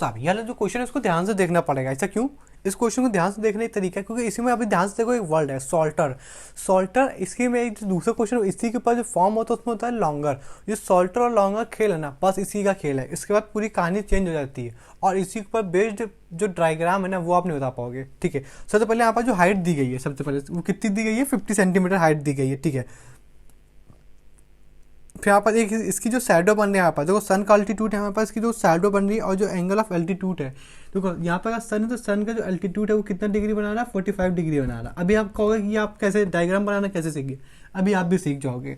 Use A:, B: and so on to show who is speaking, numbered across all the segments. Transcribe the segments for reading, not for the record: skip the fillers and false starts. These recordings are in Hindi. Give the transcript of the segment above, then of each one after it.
A: साहब ये वाला जो क्वेश्चन है इसको ध्यान से देखना पड़ेगा। ऐसा क्यों? इस क्वेश्चन को ध्यान से देखने का तरीका है क्योंकि इसी में अभी ध्यान से देखो एक वर्ड है सॉल्टर। सॉल्टर इसकी में एक जो दूसरा क्वेश्चन इसी के ऊपर जो फॉर्म होता है उसमें होता है लॉन्गर। ये सॉल्टर और लॉन्गर खेल है ना, बस इसी का खेल है। इसके बाद पूरी कहानी चेंज हो जाती है और इसी के ऊपर बेस्ड जो डायग्राम है ना वो आप नहीं बता पाओगे। ठीक है, सबसे पहले यहाँ पर जो हाइट दी गई है, सबसे पहले वो कितनी दी गई है? 50 सेंटीमीटर हाइट दी गई है। ठीक है, फिर यहाँ पर एक इसकी जो शैडो बन रही है, यहाँ पर देखो सन का अल्टीट्यूड है हमारे पास, इसकी जो शैडो बन रही है और जो एंगल ऑफ एल्टीट्यूड है। देखो यहाँ पर अगर सन है तो सन का जो एल्टीट्यूड है वो कितना डिग्री बना रहा है? 45 डिग्री बना रहा है। अभी आप कहोगे कि आप कैसे डायग्राम बनाना कैसे सीख गए, अभी आप भी सीख जाओगे।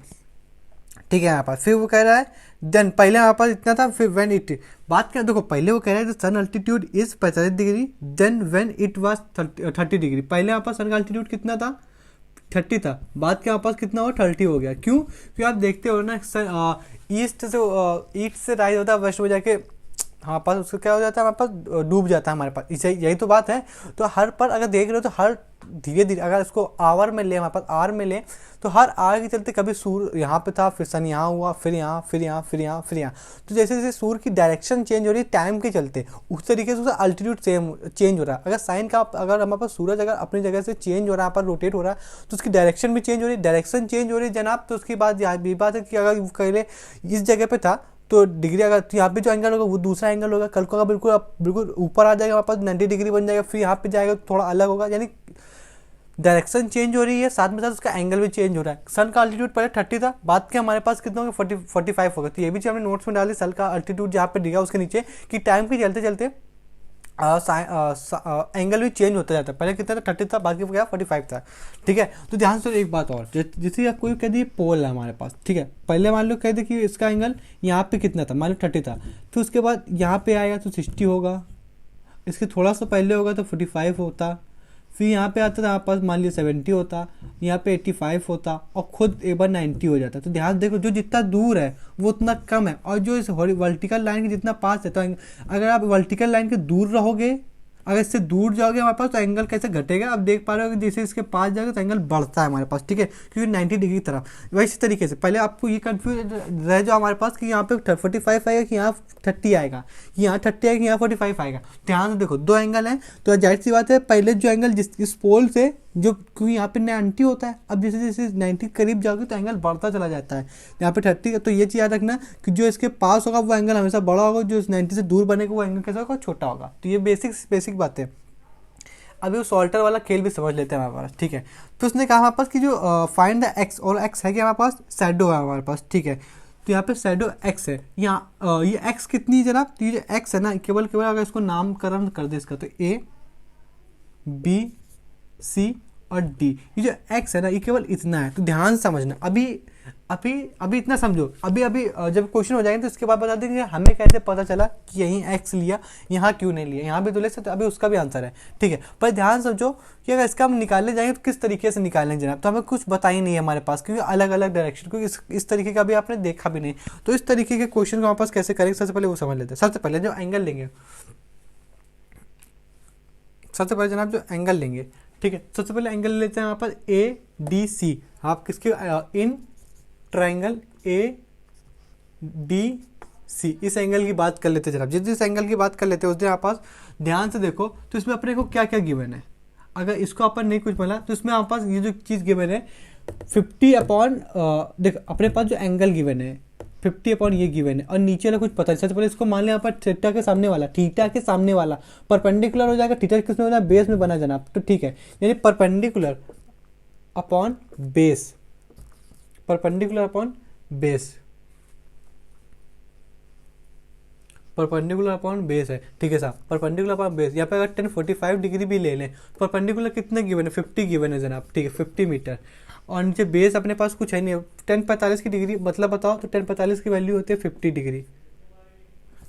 A: ठीक है, यहाँ पर फिर वो कह रहा है देन पहले यहाँ पर इतना था, फिर व्हेन इट बात क्या, देखो पहले वो कह रहा है sun altitude is 45 degree, then when it was 30 degree. पहले यहाँ पर सन का अल्टीट्यूड कितना था? 30 था। बाद के यहाँ पास कितना हुआ? 30 हो गया। क्यों? क्योंकि आप देखते हो ना ईस्ट से ईस्ट से राइज होता है वेस्ट में जाके हमारे पास उसका क्या हो जाता है, हमारे पास डूब जाता है हमारे पास। इसे यही तो बात है। तो हर पर अगर देख रहे हो तो हर धीरे धीरे अगर इसको आवर में ले, हमारे पास आर में ले, तो हर आर के चलते कभी सूर्य यहाँ पे था, फिर सन यहाँ हुआ, फिर यहाँ, फिर यहाँ, फिर यहाँ, फिर यहाँ। तो जैसे जैसे सूर्य की डायरेक्शन चेंज हो रही है टाइम के चलते, उस तरीके से उसका अल्टीट्यूड सेम चेंज हो रहा है। अगर साइन का अगर हमारे पास सूरज अगर अपनी जगह से चेंज हो रहा है, यहाँ पर रोटेट हो रहा है, तो उसकी डायरेक्शन भी चेंज हो रही है। डायरेक्शन चेंज हो रही है जनाब, तो उसकी बात यहाँ भी बात है कि अगर पहले इस जगह पे था तो डिग्री अगर तो यहाँ पे जो एंगल होगा वो दूसरा एंगल होगा। कल को अगर बिल्कुल ऊपर आ जाएगा, हमारे पास 90 डिग्री बन जाएगा, फिर यहाँ पे जाएगा तो थोड़ा अलग होगा। यानी डायरेक्शन चेंज हो रही है, साथ में साथ उसका एंगल भी चेंज हो रहा है। सन का अल्टीट्यूड पहले 30 था, बाद के हमारे पास कितना होगा? 45 होगा। तो ये भी चीज़ हमने नोट्स में डाली, सन का अल्टीट्यूड जहाँ पे दिया उसके नीचे कि टाइम के चलते चलते एंगल भी चेंज होता जाता है। पहले कितना था? 30 था, बाकी क्या 45 था। ठीक है, तो ध्यान से एक बात और, जैसे कोई कह दी पोल है हमारे पास। ठीक है, पहले मान लो कह दे कि इसका एंगल यहाँ पे कितना था, मान लो 30 था, तो उसके बाद यहाँ पे आएगा तो 60 होगा, इसके थोड़ा सा पहले होगा तो 45 होता, फिर यहाँ पे आता था हमारे पास मान लिया 70 होता, यहाँ पे 85 होता और खुद एक बार 90 हो जाता। तो ध्यान देखो जो जितना दूर है वो उतना कम है, और जो इस वर्टिकल लाइन के जितना पास है, तो अगर आप वर्टिकल लाइन के दूर रहोगे, अगर इससे दूर जाओगे हमारे पास, तो एंगल कैसे घटेगा? आप देख पा रहे हो कि जैसे इसके पास जाएगा तो एंगल बढ़ता है हमारे पास। ठीक है, क्योंकि 90 डिग्री की तरफ। वैसे तरीके से पहले आपको ये कंफ्यूज रह जाओ हमारे पास कि यहाँ पे 45 आएगा कि यहाँ 30 आएगा, कि यहाँ 30 आएगा कि यहाँ 45 आएगा। ध्यान से देखो दो एंगल हैं, तो जाहिर सी बात है पहले जो एंगल इस पोल से जो, क्योंकि यहाँ पे 90 होता है, अब जैसे जैसे 90 करीब जाओगे तो एंगल बढ़ता चला जाता है। यहाँ पे 30 है, तो ये चीज़ याद रखना कि जो इसके पास होगा वो एंगल हमेशा बड़ा होगा, जो इस 90 से दूर बनेगा वो एंगल कैसा होगा? छोटा होगा। तो ये बेसिक बात है। अभी वो सॉल्टर वाला खेल भी समझ लेते हैं हमारे पास। ठीक है, तो उसने कहा हमारे पास कि जो फाइंड द एक्स, और एक्स है कि हमारे पास शैडो है हमारे पास। ठीक है, तो यहाँ पे शैडो एक्स है। यहाँ ये एक्स कितनी है जनाब? तो ये जो एक्स है ना, केवल अगर इसको नामकरण कर दे इसका, तो ए बी सी और डी, ये जो एक्स है ना ये केवल इतना है। तो ध्यान समझना, अभी अभी अभी इतना समझो। अभी अभी जब क्वेश्चन हो जाएंगे तो इसके बाद बता देंगे हमें कैसे पता चला कि यहीं एक्स लिया, यहाँ क्यों नहीं लिया। यहाँ भी तो ले सकते, अभी उसका भी आंसर है। ठीक है, पर ध्यान समझो कि अगर इसका हम निकालने जाएंगे तो किस तरीके से निकालेंगे जनाब, तो हमें कुछ बता ही नहीं है हमारे पास, क्योंकि अलग अलग डायरेक्शन, क्योंकि इस तरीके का भी आपने देखा भी नहीं। तो इस तरीके के क्वेश्चन को हमारे पास कैसे करेंगे, सबसे पहले वो समझ लेते हैं। सबसे पहले जो एंगल लेंगे, सबसे पहले जनाब जो एंगल लेंगे, ठीक है, सबसे पहले एंगल लेते हैं यहाँ पर ए डी सी। आप किसके in triangle A D C, इस एंगल की बात कर लेते हैं जनाब। जिस एंगल की बात कर लेते हैं उस दिन आप पास ध्यान से देखो तो इसमें अपने को क्या क्या गिवन है। अगर इसको अपन नहीं कुछ बोला तो इसमें आप पास ये जो चीज़ गिवन है 50 अपॉन, देख अपने पास जो एंगल गिवन है 50 अपॉन ये गिवन है, और नीचे वाला कुछ पता नहीं। सबसे पहले इसको मान लिया यहाँ पर थीटा के सामने वाला परपेंडिकुलर हो जाएगा। थीटा किसमें बना? बेस में बना जनाब। तो ठीक है, यानी perpendicular upon base, perpendicular upon base, perpendicular upon base है। ठीक है साहब, परपेंडिकुलर अपॉन बेस। यहाँ पे अगर 1045 डिग्री भी ले लें, परपेंडिकुलर कितने गिवन है? 50 गिवन है जनाब। ठीक है, 50 मीटर, और नीचे बेस अपने पास कुछ है नहीं। 1045 की डिग्री मतलब बताओ, तो 1045 की वैल्यू होती है 50 डिग्री।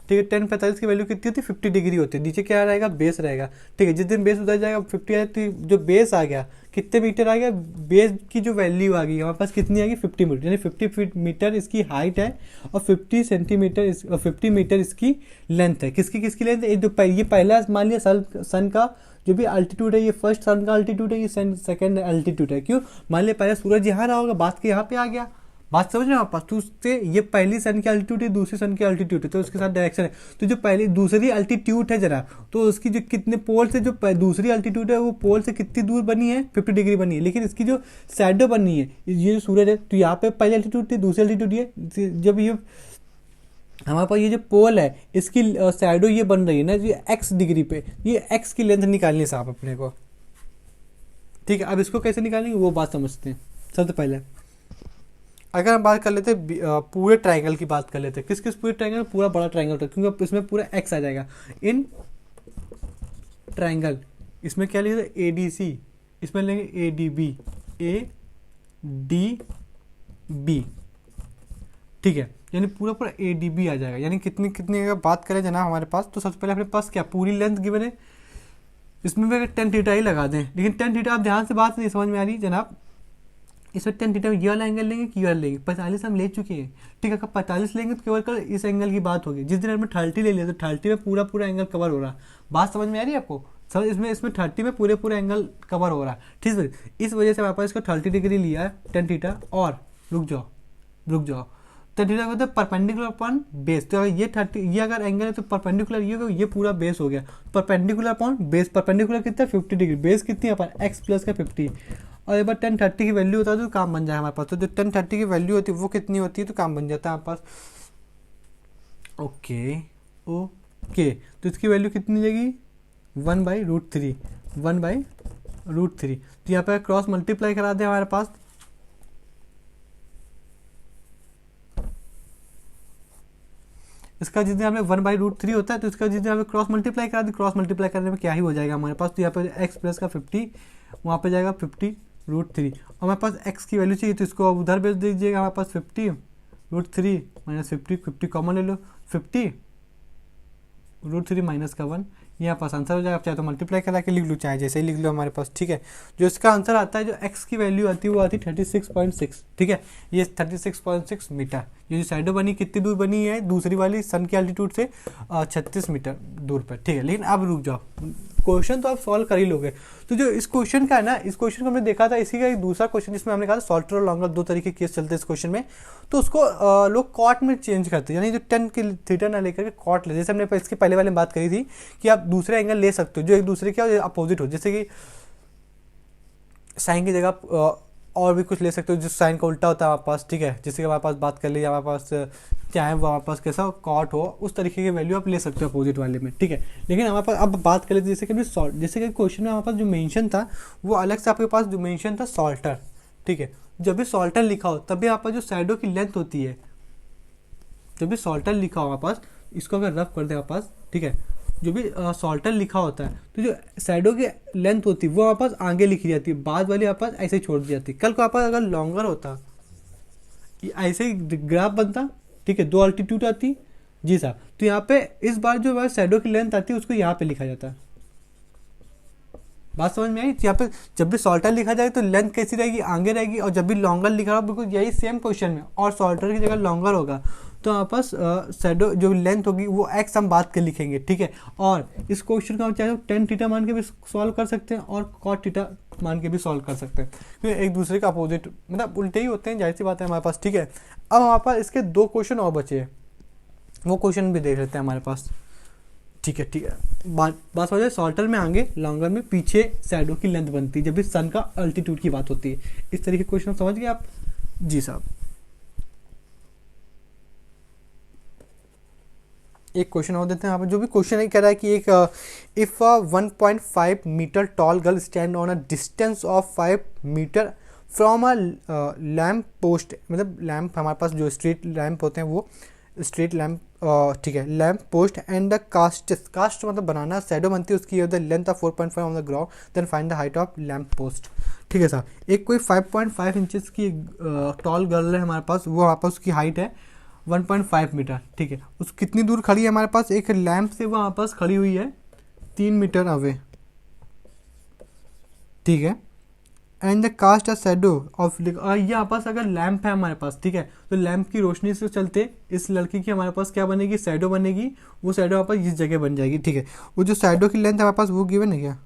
A: ठीक है, 1045 की वैल्यू कितनी होती है? 50 डिग्री होती है। नीचे क्या रहेगा? बेस रहेगा। ठीक है, जिस दिन बेस उधर जाएगा 50 आया, तो जो बेस आ गया कितने मीटर आ गया? बेस की जो वैल्यू आ गई हमारे पास कितनी आ गई? 50 मीटर, यानी 50 मीटर इसकी हाइट है और 50 सेंटीमीटर 50 मीटर इसकी लेंथ है। किसकी लेंथ है? ये पहला मान लिया सन का जो भी अल्टीट्यूड है, ये फर्स्ट सन का अल्टीट्यूड है, ये सेकंड अल्टीट्यूड है। क्यों? मान लिया पहले सूरज यहाँ रहा होगा, बाद के यहाँ पे आ गया, बात समझ रहे हो आप? तो उससे ये पहली सन की अल्टीट्यूड है, दूसरी सन की अल्टीट्यूड है, तो उसके साथ डायरेक्शन है। तो जो पहली दूसरी अल्टीट्यूड है जरा, तो उसकी जो कितने पोल से जो दूसरी अल्टीट्यूड है वो पोल से कितनी दूर बनी है, 50 डिग्री बनी है। लेकिन इसकी जो शैडो बनी है, ये जो सूरज है, तो यहाँ पे पहली अल्टीट्यूड थी, दूसरी अल्टीट्यूड ये, जब ये हमारे पास ये जो पोल है इसकी शैडो ये बन रही है ना, ये एक्स डिग्री पे, ये एक्स की लेंथ निकालनी है साहब अपने को। ठीक है, अब इसको कैसे निकालेंगे वो बात समझते हैं। सबसे पहले अगर हम बात कर लेते हैं पूरे ट्रायंगल की बात कर लेते हैं, किस किस पूरे ट्रायंगल, पूरा बड़ा ट्रायंगल होता है, क्योंकि इसमें पूरा एक्स आ जाएगा इन ट्रायंगल। इसमें क्या लिखेंगे, ए डी सी, इसमें लेंगे A D B, A D B, ठीक है, यानी पूरा पूरा ए डी बी आ जाएगा। यानी कितनी कितनी अगर बात करें जनाब हमारे पास, तो सबसे पहले अपने पास क्या पूरी लेंथ गिवन है, इसमें भी अगर टेन थीटा ही लगा दें, लेकिन टेन थीटा आप ध्यान से बात नहीं समझ में आ रही जनाब, इसमें टेन थीटा में ये वाला एंगल लेंगे कि ये वाला लेंगे, 45 हम ले चुके हैं। ठीक है, अगर 45 लेंगे तो केवल कल इस एंगल की बात होगी। जिस दिन हमने 30 ले लिया तो 30 में पूरा पूरा एंगल कवर हो रहा। बात समझ में आ रही है आपको? समझ, इसमें 30 में पूरे पूरे एंगल कवर हो रहा। ठीक है, इस वजह से हमारे पास इसको 30 डिग्री लिया है टेन थीटा। और रुक जाओ, टेन थीटा होता है परपेंडिकुलर अपॉन बेस। तो ये 30, ये अगर एंगल है तो परपेंडिकुलर ये पूरा बेस हो गया, परपेंडिकुलर अपॉन बेस। परपेंडिकुलर कितना, 50 डिग्री, बेस कितनी है अपन एक्स प्लस का 50। और एक बार 1030 की वैल्यू होता है तो काम बन जाए हमारे पास। तो जो 1030 की वैल्यू होती है वो कितनी होती है, तो काम बन जाता है हमारे पास। ओके, तो इसकी वैल्यू कितनी जाएगी, 1/√3, 1/√3। तो यहाँ पे क्रॉस मल्टीप्लाई करा दे हमारे पास, इसका जितने हमें 1/√3 होता है, तो इसका जितने हमें क्रॉस मल्टीप्लाई करा दी, क्रॉस मल्टीप्लाई करने में क्या ही हो जाएगा हमारे पास। तो यहाँ पे एक्स प्लस का 50, वहाँ पे जाएगा 50√3। और हमारे पास एक्स की वैल्यू चाहिए तो इसको अब उधर भेज दीजिएगा, हमारे पास 50√3 माइनस 50 कॉमन ले लो, 50√3 माइनस का 1, यहाँ पास आंसर हो जाएगा। आप चाहे तो मल्टीप्लाई करा के लिख लो, चाहे जैसे ही लिख लो हमारे पास। ठीक है, जो इसका आंसर आता है, जो एक्स की वैल्यू आती है वो आती है 36.6। ठीक है, ये 36.6 मीटर। ये जो साइडो बनी कितनी दूर बनी है, दूसरी वाली सन की एल्टीट्यूड से 36 मीटर दूर पर। ठीक है, लेकिन अब रुक जाओ, क्वेश्चन तो आप सॉल्व कर ही लोगे। तो जो इस क्वेश्चन का है ना, इस क्वेश्चन को हमने देखा था, इसी का एक दूसरा क्वेश्चन जिसमें हमने कहा था सॉल्टर और लॉन्गर, दो तरीके के केस चलते हैं इस क्वेश्चन में। तो उसको लोग कॉट में चेंज करते हैं, यानी जो 10 के थीटा ना लेकर के कॉट ले। जैसे हमने इसके पहले वाले में बात करी थी कि आप दूसरे एंगल ले सकते हो जो एक दूसरे के अपोजिट हो, जैसे कि साइन की जगह और भी कुछ ले सकते हो जो साइन का उल्टा होता है हमारे पास। ठीक है, जैसे कि हमारे पास बात कर ली, हमारे पास चाहे वो हमारे पास कैसा कॉट हो, उस तरीके की वैल्यू आप ले सकते हो अपोजिट वाले में। ठीक है, लेकिन हमारे पास अब बात कर लेते जैसे कि सॉल्ट, जैसे कि क्वेश्चन में हमारे पास जो मेंशन था वो अलग से आपके पास जो मेंशन था सॉल्टर। ठीक है, जब भी सॉल्टर लिखा हो तब भी आपका जो शैडो की लेंथ होती है, जब भी सॉल्टर लिखा हो हमारे पास, इसको अगर रफ कर दे हमारे पास, ठीक है, जो भी सॉल्टर लिखा होता है तो जो शैडो की लेंथ होती है वो हमारे पास आगे लिखी जाती है, बाद वाली हमारे पास ऐसे छोड़ दी जाती है। कल को हमारे पास अगर लॉन्गर होता, ऐसे ही ग्राफ बनता, ठीक है, दो अल्टीट्यूड आती जी साहब, तो यहाँ पे इस बार जो हमारे शैडो की लेंथ आती है उसको यहाँ पे लिखा जाता है। बात समझ में आई? यहाँ पे जब भी सॉल्टर लिखा जाए तो लेंथ कैसी रहेगी, आगे रहेगी, और जब भी लॉन्गर लिखा होगा बिल्कुल यही सेम क्वेश्चन में, और सॉल्टर की जगह लॉन्गर होगा तो हमारे पास शैडो जो लेंथ होगी वो एक्स हम बात के लिखेंगे। ठीक है, और इस क्वेश्चन को हम चाहे टेन थीटा मान के भी सॉल्व कर सकते हैं और कॉट थीटा मान के भी सॉल्व कर सकते हैं, क्योंकि एक दूसरे का अपोजिट मतलब उल्टे ही होते हैं, जाहिर सी बात है हमारे पास। ठीक है, अब हमारे पास इसके दो क्वेश्चन और बचे हैं, वो क्वेश्चन भी देख लेते हैं हमारे पास। ठीक है, बात समझ जाए, सॉल्टर में आगे, लॉन्गर में पीछे शैडो की लेंथ बनती है जब भी सन का अल्टीट्यूड की बात होती है। इस तरीके क्वेश्चन समझ गए आप? जी साहब, एक क्वेश्चन और देते हैं यहाँ पर, जो भी क्वेश्चन है कह रहा है कि एक if 1.5 metre tall girl stand on a distance of 5 metre from a lamp post, मतलब लैम्प हमारे पास जो स्ट्रीट लैम्प होते हैं वो स्ट्रीट लैम्प, ठीक है, lamp post and the cast मतलब बनाना, शैडो बनती है उसकी the length of 4.5 on the ground, then find the height of lamp post. ठीक है साहब, एक कोई 5.5 इंचेस की टॉल गर्ल है हमारे पास, वो हमारे पास उसकी हाइट है 1.5 मीटर। ठीक है, उस कितनी दूर खड़ी है हमारे पास, एक लैम्प से वो हमारे पास खड़ी हुई है 3 मीटर अवे। ठीक है, and the cast a shadow of, यहाँ पास अगर लैम्प है हमारे पास, ठीक है, तो लैम्प की रोशनी से चलते इस लड़की की हमारे पास क्या बनेगी, शैडो बनेगी। वो शैडो हमारे पास इस जगह बन जाएगी। ठीक है, वो जो शैडो की लेंथ हमारे पास वो गिवन है क्या,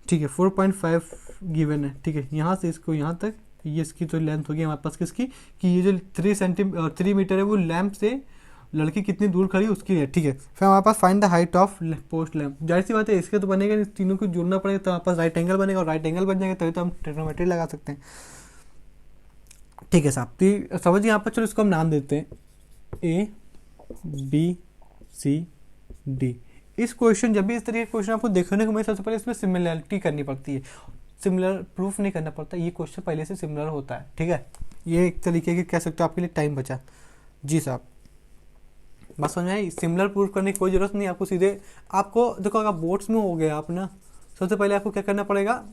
A: ठीक है, 4.5 गिवन है। ठीक है, यहाँ से इसको यहाँ तक ये इसकी तो लेंथ होगी हमारे पास किसकी, कि ये जो 3 मीटर है वो लैंप से लड़की कितनी दूर खड़ी है उसकी है, ठीक है। फिर हमारे पास find the height of post lamp, जाहिर सी बात है इसके तो बनेगा नहीं, तीनों को जोड़ना पड़ेगा तो हमारे पास राइट एंगल बनेगा, और राइट एंगल बन जाएगा तभी तो हम ट्रिग्नोमेट्री लगा सकते हैं, ठीक है साहब। तो समझिए यहाँ पर, चलो इसको हम नाम देते हैं ABCD। इस क्वेश्चन, जब भी इस तरीके के क्वेश्चन आपको देखने को मिले, सबसे पहले इसमें सिमिलरिटी करनी पड़ती है, सिमिलर प्रूफ नहीं करना पड़ता, ये क्वेश्चन पहले से सिमिलर होता है, ठीक है। ये एक तरीके की कह सकते हो आपके लिए टाइम बचा। जी साहब, बस समझ आई, सिमिलर प्रूफ करने की कोई ज़रूरत नहीं, आपको सीधे, आपको देखो अगर बोर्ड्स में हो गया आप ना, सबसे पहले आपको क्या करना पड़ेगा,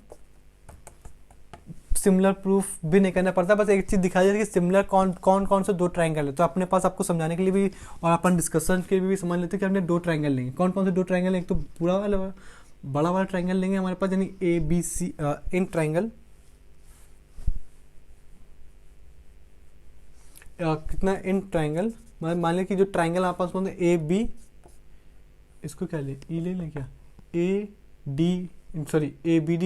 A: सिमिलर प्रूफ भी नहीं करना पड़ता, बस एक चीज़ दिखाई जाती है कि सिमिलर कौन से दो ट्रायंगल है, तो अपने पास आपको समझाने के लिए भी और अपन डिस्कशन के लिए भी समझ लेते हैं कि हमने दो ट्रायंगल लेंगे, कौन कौन से दो ट्रायंगल लेंगे, एक तो पूरा वाला बड़ा वाला ट्रायंगल लेंगे हमारे पास, यानी ABC इन ट्रायंगल, कितना इन ट्रायंगल, मान लें कि जो ट्रायंगल हमारे पास कौन है AB, इसको क्या ले, ई ले लें क्या, ABD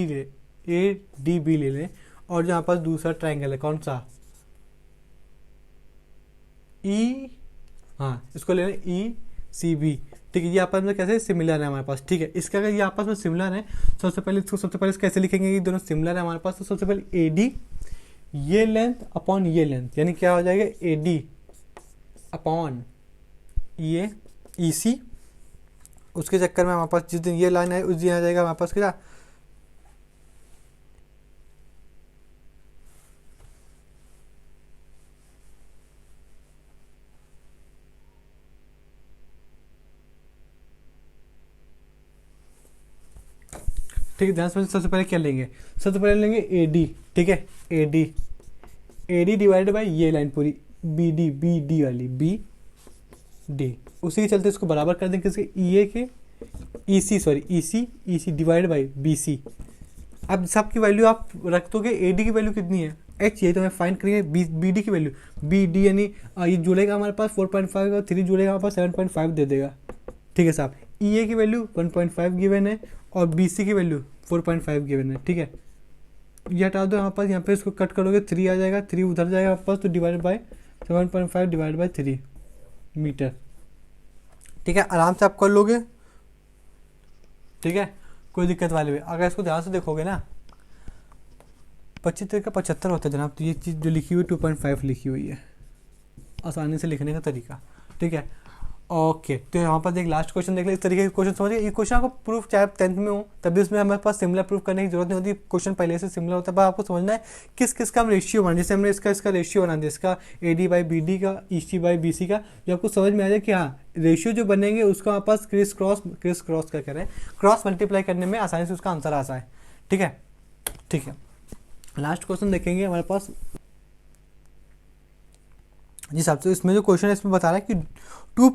A: ले, ADB ले लें, और जो यहाँ पास दूसरा ट्रायंगल है कौन सा, हाँ इसको ले लें ECB, ठीक है। ये आपस में कैसे सिमिलर है हमारे पास, ठीक है। इसका अगर ये आपस में सिमिलर है, सबसे पहले इसको कैसे लिखेंगे कि दोनों सिमिलर है हमारे पास, तो सबसे पहले AD ये लेंथ अपॉन ये लेंथ, यानी क्या हो जाएगा AD अपॉन ये EC, उसके चक्कर में हमारे पास जिस दिन ये लाइन है उस दिन आ जाएगा हमारे पास क्या, ठीक है। ध्यान से सबसे पहले क्या लेंगे, सबसे पहले लेंगे AD, ठीक है, AD डिवाइडेड बाई ये लाइन पूरी BD वाली BD, उसी के चलते इसको बराबर कर देंगे किसके, EA के EC डिवाइड बाई BC। अब सबकी वैल्यू आप रख दोगे, AD की वैल्यू कितनी है H, ये तो हमें फाइंड करेंगे, BD की वैल्यू, BD यानी ये जुड़ेगा हमारे पास 4.5 और 3 जुड़ेगा हमारे पास 7.5 दे देगा, ठीक है साहब। EA की वैल्यू 1.5 गिवन है और BC की वैल्यू 4.5 गिवन है, ठीक है। ये हटा दो यहाँ पास, यहाँ पे इसको कट करोगे 3 आ जाएगा, 3 उधर जाएगा आपके पास, तो divide by 7.5 divide by 3 metre, ठीक है। आराम से आप कर लोगे, ठीक है, कोई दिक्कत वाली भी। अगर इसको ध्यान से देखोगे ना, 25 का 75 होता है जनाब, तो ये चीज़ जो लिखी हुई 2.5 लिखी हुई है, आसानी से लिखने का तरीका, ठीक है। ओके, तो यहाँ पर एक लास्ट क्वेश्चन देख ले, इस तरीके के क्वेश्चन समझिए। ये क्वेश्चन आपको प्रूफ चाहे 10th में हो तब भी उसमें हमारे पास सिमिलर प्रूफ करने की जरूरत नहीं होती, क्वेश्चन पहले से सिमिलर होता है, पर आपको समझना है किस किस का हम रेशियो बना, जैसे हमने इसका रेशियो बना दिया, इसका AD बाई BD का, EC बाई BC का, जो आपको समझ में आ जाए कि हाँ रेशियो जो बनेंगे उसका हमारे पास क्रिस क्रॉस क्या कह रहे हैं, क्रॉस मल्टीप्लाई करने में आसानी से उसका आंसर आता है, ठीक है, ठीक है। लास्ट क्वेश्चन देखेंगे हमारे पास, जी साहब। तो इसमें जो क्वेश्चन है इसमें बता रहा है कि two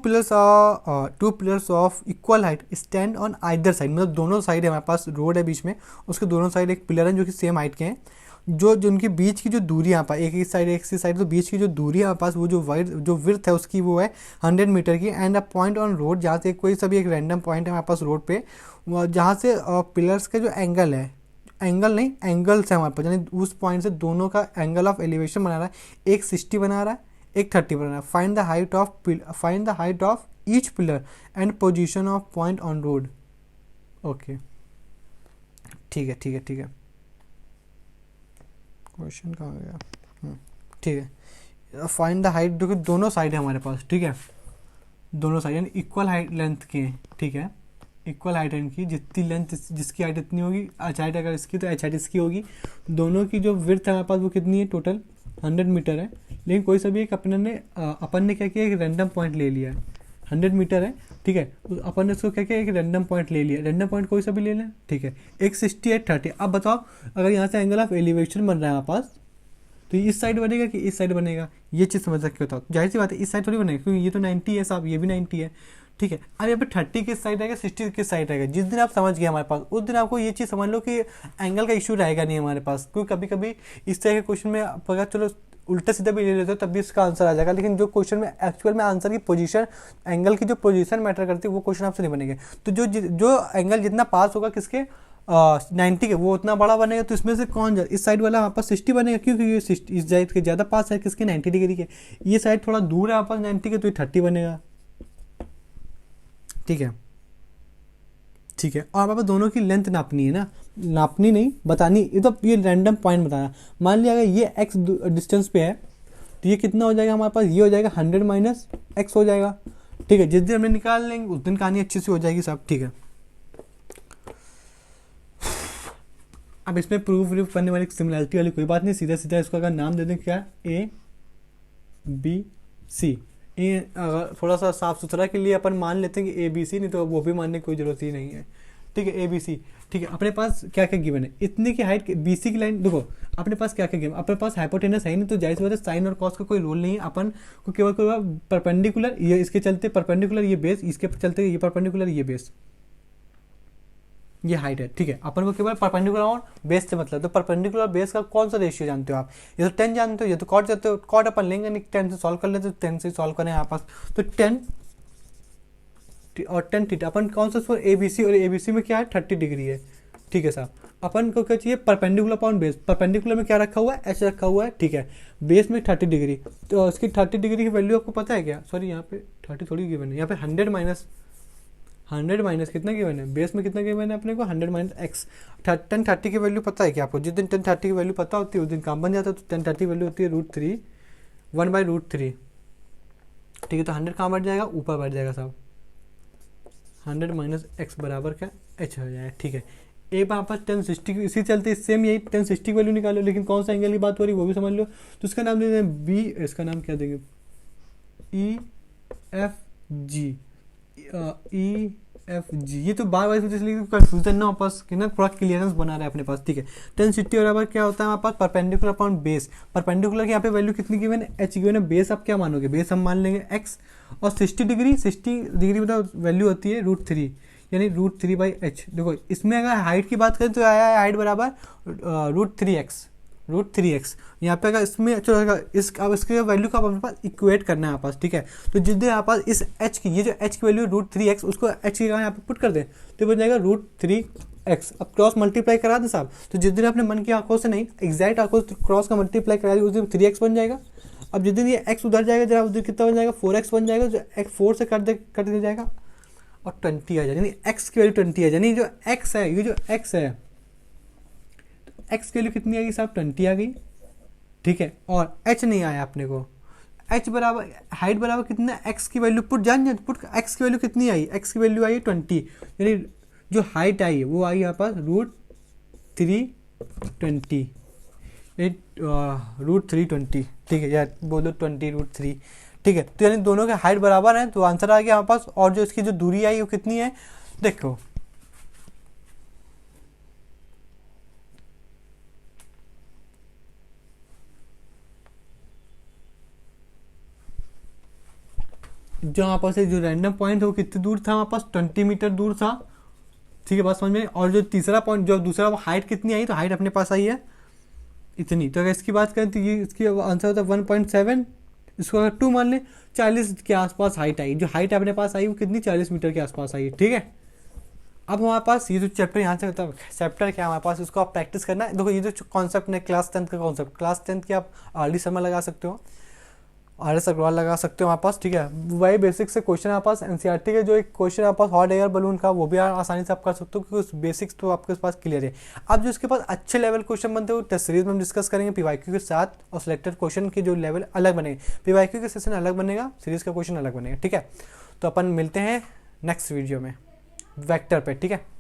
A: pillars of equal height stand on either side, मतलब दोनों साइड है हमारे पास, रोड है बीच में, उसके दोनों साइड एक पिलर है जो कि सेम हाइट के हैं, जो उनके बीच की जो दूरी यहाँ पर एक इस साइड तो बीच की जो दूरी है हमारे पास, वो जो विड्थ है उसकी वो है 100 मीटर की, and a point on road, जहाँ से कोई सभी एक रैंडम पॉइंट है हमारे पास रोड पे, जहाँ से पिलर्स का जो एंगल है, एंगल्स है हमारे पास, यानी उस पॉइंट से दोनों का एंगल ऑफ एलिवेशन बना रहा है, एक 60 बना रहा है, एक 30 बना रहा है। Find the height of each pillar and position of point on road. Okay, ठीक है, क्वेश्चन कहाँ गया, ठीक है। फाइंड द हाइट, देखो दोनों साइड है हमारे पास, ठीक है, दोनों साइड यानी इक्वल हाइट लेंथ के हैं, ठीक है, इक्वल हाइट इनकी, जितनी लेंथ जिसकी हाइट इतनी होगी, एच हाइट अगर इसकी तो एच हाइट इसकी होगी, दोनों की जो विड्थ है हमारे पास वो कितनी है, टोटल 100 मीटर है। लेकिन कोई सा भी एक अपन ने क्या किया, एक रैंडम पॉइंट ले लिया है, 100 मीटर है, ठीक है, तो अपन ने उसको क्या किया, एक रैंडम पॉइंट ले लिया, रैंडम पॉइंट कोई सा भी ले लें, ठीक है, एक 60 एक 30। अब बताओ अगर यहाँ से एंगल ऑफ एलिवेशन बन रहा है हमारे पास, तो इस साइड बनेगा कि इस साइड बनेगा, ये चीज़ समझ सकते हो। जाहिर सी बात है इस साइड थोड़ी बनेगा, क्योंकि ये तो 90 है साहब, ये भी 90 है, ठीक है। अब यहाँ पे 30 किस साइड रहेगा, 60 किस साइड रहेगा, जिस दिन आप समझ गए हमारे पास, उस दिन आपको ये चीज़ समझ लो कि एंगल का इशू रहेगा नहीं हमारे पास, क्योंकि कभी कभी इस तरह के क्वेश्चन में अगर चलो उल्टा सीधा भी ले लेते हो तब भी इसका आंसर आ जाएगा, लेकिन जो क्वेश्चन में एक्चुअल में आंसर की पोजीशन, एंगल की जो पोजीशन मैटर करती है, वो क्वेश्चन आपसे नहीं बनेंगे। तो जो एंगल जितना पास होगा किसके, 90 के वो उतना बड़ा बनेगा, तो इसमें से कौन इस साइड वाला हमारे पास 60 बनेगा, क्योंकि ये 60 इस साइड के ज़्यादा पास है किसके 90 डिग्री के, ये साइड थोड़ा दूर है हमारे पास 90 के, तो ये 30 बनेगा। ठीक है, ठीक है। और हमारे पास दोनों की लेंथ नापनी है ना, नापनी नहीं बतानी, ये तो ये रैंडम पॉइंट बताना। मान लिया अगर ये x डिस्टेंस पे है तो ये कितना हो जाएगा हमारे पास, ये हो जाएगा 100 माइनस x हो जाएगा। ठीक है, जिस दिन हमने निकाल लेंगे उस दिन कहानी अच्छी से हो जाएगी सब। ठीक है, अब इसमें प्रूफ करने वाली सिमिलरिटी वाली कोई बात नहीं, सीधा सीधा इसको अगर नाम दे दें क्या, A B C। ये अगर थोड़ा सा साफ सुथरा के लिए अपन मान लेते हैं कि ABC, नहीं तो वो भी मानने की कोई ज़रूरत ही नहीं है। ठीक है, ABC। ठीक है, अपने पास क्या क्या गिवन है, इतने की हाइट BC की लाइन देखो, अपने पास क्या क्या गिवन, अपने पास हाइपोटेनस है नहीं, तो जाहिर सी बात है साइन और कॉस का कोई रोल नहीं है, अपन को केवल परपेंडिकुलर, ये इसके चलते परपेंडिकुलर ये बेस, इसके चलते ये परपेंडिकुलर ये बेस, ये हाइट है। ठीक है, अपन को केवल परपेंडिकुलर और बेस से मतलब, तो परपेंडिकुलर बेस का कौन सा रेशियो जानते हो आप, ये तो 10 जानते हो, ये तो कॉट जानते हो, कॉट अपन लेंगे नहीं, 10 से सॉल्व कर लेते, तो 10 से सॉल्व करें यहाँ पास, तो 10 और 10 थीटा, अपन कौन सा सो ABC, और ABC में क्या है 30 डिग्री है। ठीक है साहब, अपन को क्या चाहिए, परपेंडिकुलर अपॉन बेस, परपेंडिकुलर में क्या रखा हुआ है, H रखा हुआ है। ठीक है, बेस में 30 डिग्री, तो उसकी 30 डिग्री की वैल्यू आपको पता है क्या, सॉरी यहाँ पे 30 थोड़ी गिवन है, यहाँ पे 100 माइनस कितना गिवन है, बेस में कितना गिवन है अपने को 100 माइनस एक्स। 1030 की वैल्यू पता है क्या आपको, जिस दिन 1030 की वैल्यू पता होती है उस दिन काम बन जाता है। तो 1030 वैल्यू होती है √3 1/√3। ठीक है, तो 100 कहाँ बैठ जाएगा, ऊपर बैठ जाएगा साहब, 100 माइनस एक्स बराबर क्या H हो जाएगा। ठीक है, एक बार पास 1060 इसी चलते सेम यही 1060 की वैल्यू निकालो, लेकिन कौन सा एंगल की बात हो रही है वो भी समझ लो। तो इसका नाम दे दें B, इसका नाम क्या देंगे EFG, EFG। ये तो बार बार इसलिए कंफ्यूजन ना वापस कि ना थोड़ा क्लियरेंस बना रहा है अपने पास। ठीक है, 1060 बराबर क्या होता है हमारे पास, परपेंडिकुलर अपॉन बेस, परपेंडिकुलर के यहाँ पे वैल्यू कितनी गिवन है, H गिवन है, बेस आप क्या मानोगे, बेस हम मान लेंगे x, और 60 डिग्री मतलब वैल्यू होती है √3, यानी √3/h। देखो इसमें अगर हाइट की बात करें तो आया है हाइट बराबर √3x। यहाँ पे अगर इसमें चलो इस अब इसके वैल्यू का अपने पास इक्वेट करना है यहाँ पास। ठीक है, तो जिस दिन यहाँ पास इस h की, ये जो h की वैल्यू √3x, उसको h की यहाँ पे पुट कर दें तो बन जाएगा √3x। अब क्रॉस मल्टीप्लाई करा दें साहब, तो जिस दिन अपने मन की आंखों से नहीं एग्जैक्ट आंखों से क्रॉस का मल्टीप्लाई करा दी उस दिन 3x बन जाएगा। अब जिस दिन ये x उधर जाएगा जरा, उस दिन कितना बन जाएगा 4x बन जाएगा, जो x 4 से कट दिया जाएगा और 20 आ जाएगा, यानी x की वैल्यू 20 है, यानी जो x है, ये जो x है x की वैल्यू कितनी आ गई साहब 20 आ गई। ठीक है, और h नहीं आया अपने को, h बराबर हाइट बराबर कितना, x की वैल्यू पुट पुट x की वैल्यू कितनी आई, x की वैल्यू आई 20, यानी जो हाइट आई है वो आई यहाँ पर √320, √320। ठीक है, यार बोलो 20√3। ठीक है, तो यानी दोनों के हाइट बराबर हैं, तो आंसर आ गया हमारे पास। और जो इसकी जो दूरी आई वो कितनी है, देखो जो हमारे पास जो रैंडम पॉइंट है वो कितनी दूर था हमारे पास, 20 मीटर दूर था। ठीक है, बात समझ में। और जो तीसरा पॉइंट जो दूसरा वो हाइट कितनी आई, तो हाइट अपने पास आई है इतनी। तो अगर इसकी बात करें तो ये इसकी आंसर होता है 1.7, इसको अगर 2 मान लें, 40 के आसपास हाइट आई, जो हाइट अपने पास आई वो कितनी 40 मीटर के आसपास आई। ठीक है, अब हमारे पास ये जो चैप्टर यहाँ से मतलब चैप्टर क्या हमारे पास, उसको आप प्रैक्टिस करना है। देखो ये जो कॉन्सेप्ट है क्लास 10 का कॉन्सेप्ट, क्लास 10 की आप RD शर्मा लगा सकते हो, RS अग्रवाल लगा सकते हो हमारे पास। ठीक है, वही बेसिक से क्वेश्चन हमारे पास NCERT के जो एक क्वेश्चन हमारे पास हॉट एयर बलून का, वो भी आसानी से आप कर सकते हो क्योंकि उस बेसिक्स तो आपके पास क्लियर है। अब जो इसके पास अच्छे लेवल क्वेश्चन बनते हैं वो टेस्ट सीरीज में हम डिस्कस करेंगे PYQ के साथ, और सिलेक्टेड क्वेश्चन के जो लेवल अलग बनेंगे, PYQ के सेशन अलग बनेगा, सीरीज का क्वेश्चन अलग बनेगा। ठीक है, तो अपन मिलते हैं नेक्स्ट वीडियो में वेक्टर पे। ठीक है।